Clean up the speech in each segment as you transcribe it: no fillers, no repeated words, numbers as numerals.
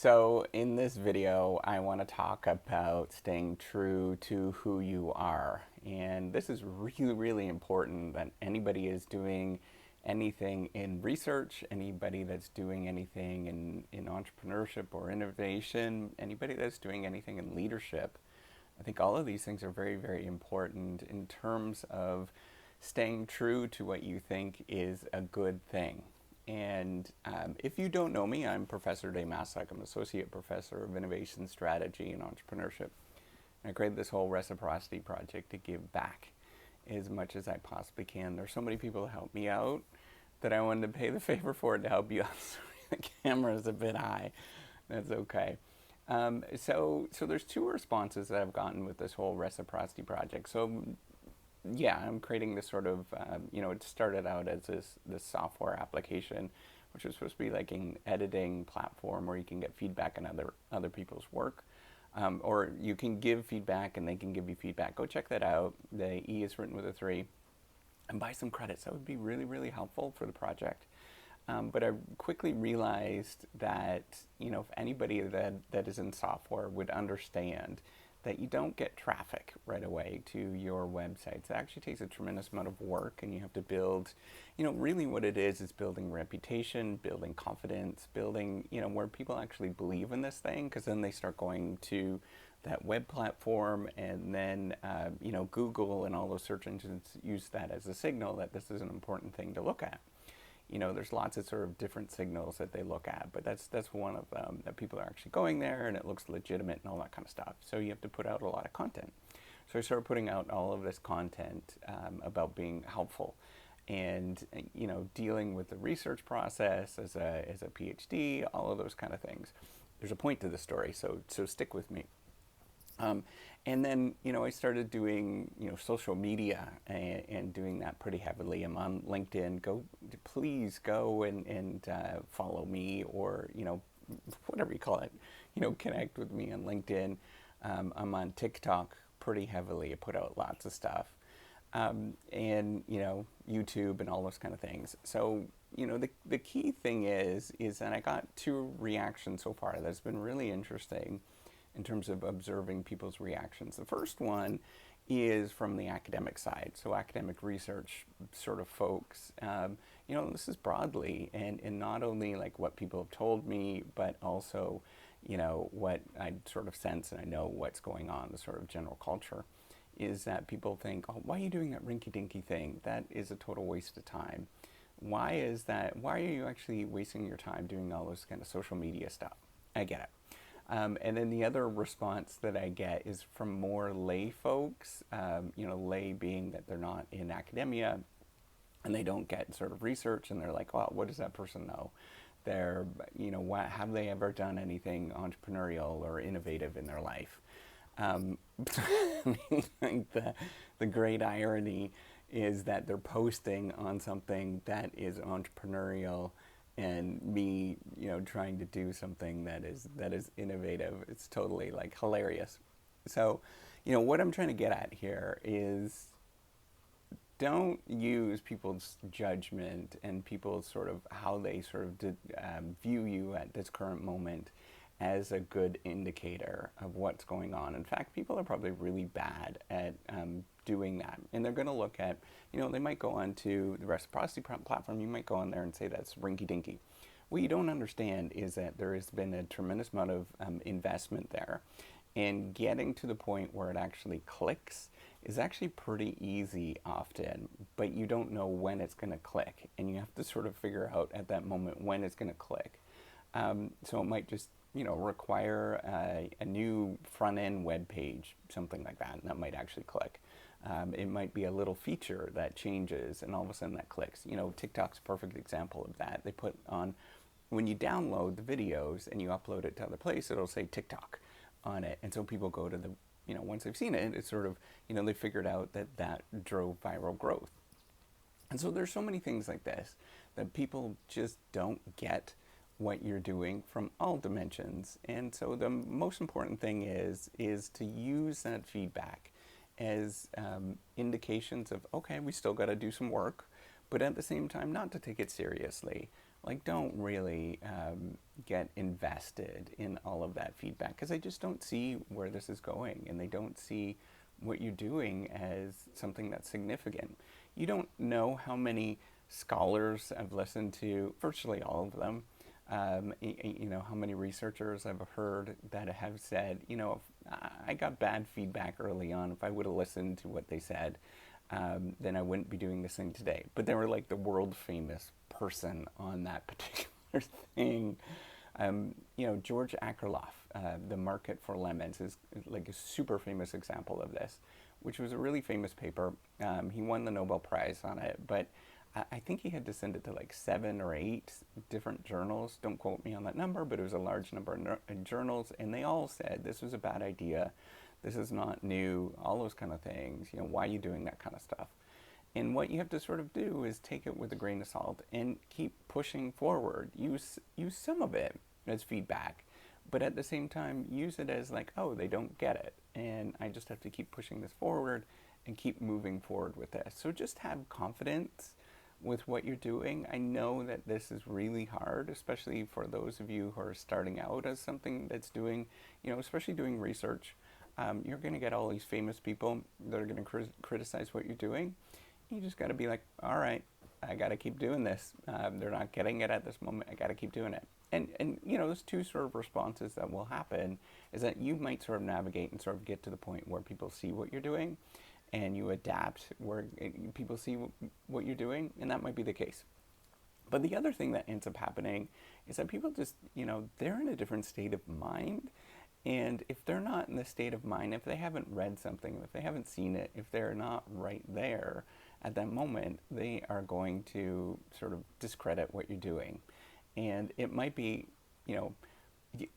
So in this video, I want to talk about staying true to who you are. And this is really, really important that anybody is doing anything in research, anybody that's doing anything in entrepreneurship or innovation, anybody that's doing anything in leadership. I think all of these things are very, very important in terms of staying true to what you think is a good thing. And if you don't know me, I'm Professor Dave Massac. I'm Associate Professor of Innovation Strategy and Entrepreneurship. And I created this whole reciprocity project to give back as much as I possibly can. There's so many people who help me out that I wanted to pay the favor for it to help you out. Sorry, the camera's a bit high. That's okay. So there's two responses that I've gotten with this whole reciprocity project. So yeah, I'm creating this sort of, it started out as this software application, which was supposed to be like an editing platform where you can get feedback on other people's work. Or you can give feedback and they can give you feedback. Go check that out. The E is written with a 3. And buy some credits. That would be really, really helpful for the project. But I quickly realized that, if anybody that is in software would understand that you don't get traffic right away to your websites. It actually takes a tremendous amount of work, and you have to build, really what it is building reputation, building confidence, building, where people actually believe in this thing, because then they start going to that web platform, and then, Google and all those search engines use that as a signal that this is an important thing to look at. There's lots of sort of different signals that they look at, but that's one of them, that people are actually going there and it looks legitimate and all that kind of stuff. So you have to put out a lot of content. So I started putting out all of this content about being helpful and, dealing with the research process as a PhD, all of those kind of things. There's a point to the story, so stick with me. And then, I started doing, social media and doing that pretty heavily. I'm on LinkedIn. Please go and follow me, or, whatever you call it, connect with me on LinkedIn. I'm on TikTok pretty heavily. I put out lots of stuff. And, YouTube and all those kind of things. So, the key thing is that I got 2 reactions so far that's been really interesting in terms of observing people's reactions. The first one is from the academic side, so academic research sort of folks. This is broadly, and not only like what people have told me, but also, what I sort of sense and I know what's going on, the sort of general culture, is that people think, oh, why are you doing that rinky-dinky thing? That is a total waste of time. Why is that? Why are you actually wasting your time doing all this kind of social media stuff? I get it. And then the other response that I get is from more lay folks, lay being that they're not in academia and they don't get sort of research, and they're like, well, what does that person know? They're, have they ever done anything entrepreneurial or innovative in their life? The great irony is that they're posting on something that is entrepreneurial, and me, trying to do something that is innovative. It's totally like hilarious. So, what I'm trying to get at here is don't use people's judgment and people's sort of how they sort of view you at this current moment as a good indicator of what's going on. In fact, people are probably really bad at doing that. And they're going to look at, they might go onto the reciprocity platform. You might go on there and say that's rinky-dinky. What you don't understand is that there has been a tremendous amount of investment there. And getting to the point where it actually clicks is actually pretty easy often, but you don't know when it's going to click. And you have to sort of figure out at that moment when it's going to click. So it might just require a new front-end web page, something like that, and that might actually click. It might be a little feature that changes, and all of a sudden that clicks. TikTok's a perfect example of that. They put on, when you download the videos and you upload it to other places, it'll say TikTok on it, and so people go to the, once they've seen it, it's sort of, they figured out that drove viral growth. And so there's so many things like this that people just don't get what you're doing from all dimensions. And so the most important thing is to use that feedback as indications of, okay, we still got to do some work, but at the same time not to take it seriously. like, don't really get invested in all of that feedback, because they just don't see where this is going, and they don't see what you're doing as something that's significant. You don't know how many scholars I've listened to, virtually all of them. You know, how many researchers I've heard that have said, you know, if I got bad feedback early on. If I would have listened to what they said, then I wouldn't be doing this thing today. But they were like the world famous person on that particular thing. You know, George Akerlof, The Market for Lemons, is like a super famous example of this, which was a really famous paper. He won the Nobel Prize on it, but I think he had to send it to like 7 or 8 different journals. Don't quote me on that number, but it was a large number of journals, and they all said this was a bad idea. This is not new, all those kind of things. You know, why are you doing that kind of stuff? And what you have to sort of do is take it with a grain of salt and keep pushing forward. Use some of it as feedback, but at the same time, use it as like, oh, they don't get it. And I just have to keep pushing this forward and keep moving forward with this. So just have confidence with what you're doing. I know that this is really hard, especially for those of you who are starting out as something that's doing, you know, especially doing research. You're going to get all these famous people that are going to criticize what you're doing. You just got to be like, all right, I got to keep doing this. They're not getting it at this moment. I got to keep doing it. And you know, there's two sort of responses that will happen is that you might sort of navigate and sort of get to the point where people see what you're doing and you adapt where people see what you're doing, and that might be the case. But the other thing that ends up happening is that people just, you know, they're in a different state of mind. And if they're not in the state of mind, if they haven't read something, if they haven't seen it, if they're not right there at that moment, they are going to sort of discredit what you're doing. And it might be, you know,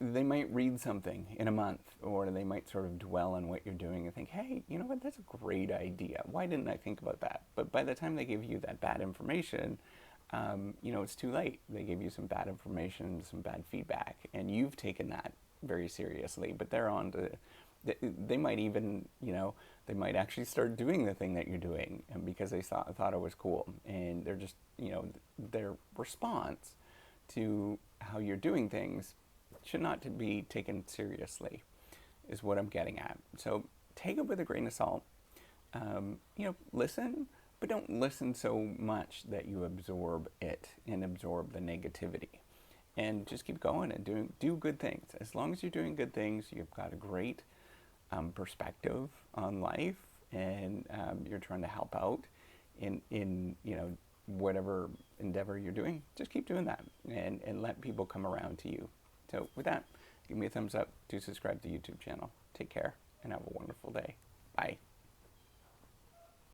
they might read something in a month, or they might sort of dwell on what you're doing and think, hey, you know what, that's a great idea. Why didn't I think about that? But by the time they give you that bad information, you know, it's too late. They gave you some bad information, some bad feedback, and you've taken that very seriously. But they're on to, they might even, you know, they might actually start doing the thing that you're doing, and because they thought it was cool, and they're just, you know, their response to how you're doing things should not be taken seriously, is what I'm getting at. So take it with a grain of salt. You know, listen, but don't listen so much that you absorb it and absorb the negativity. And just keep going and do good things. As long as you're doing good things, you've got a great perspective on life, and you're trying to help out in you know, whatever endeavor you're doing. Just keep doing that, and let people come around to you. So with that, give me a thumbs up, do subscribe to the YouTube channel. Take care, and have a wonderful day.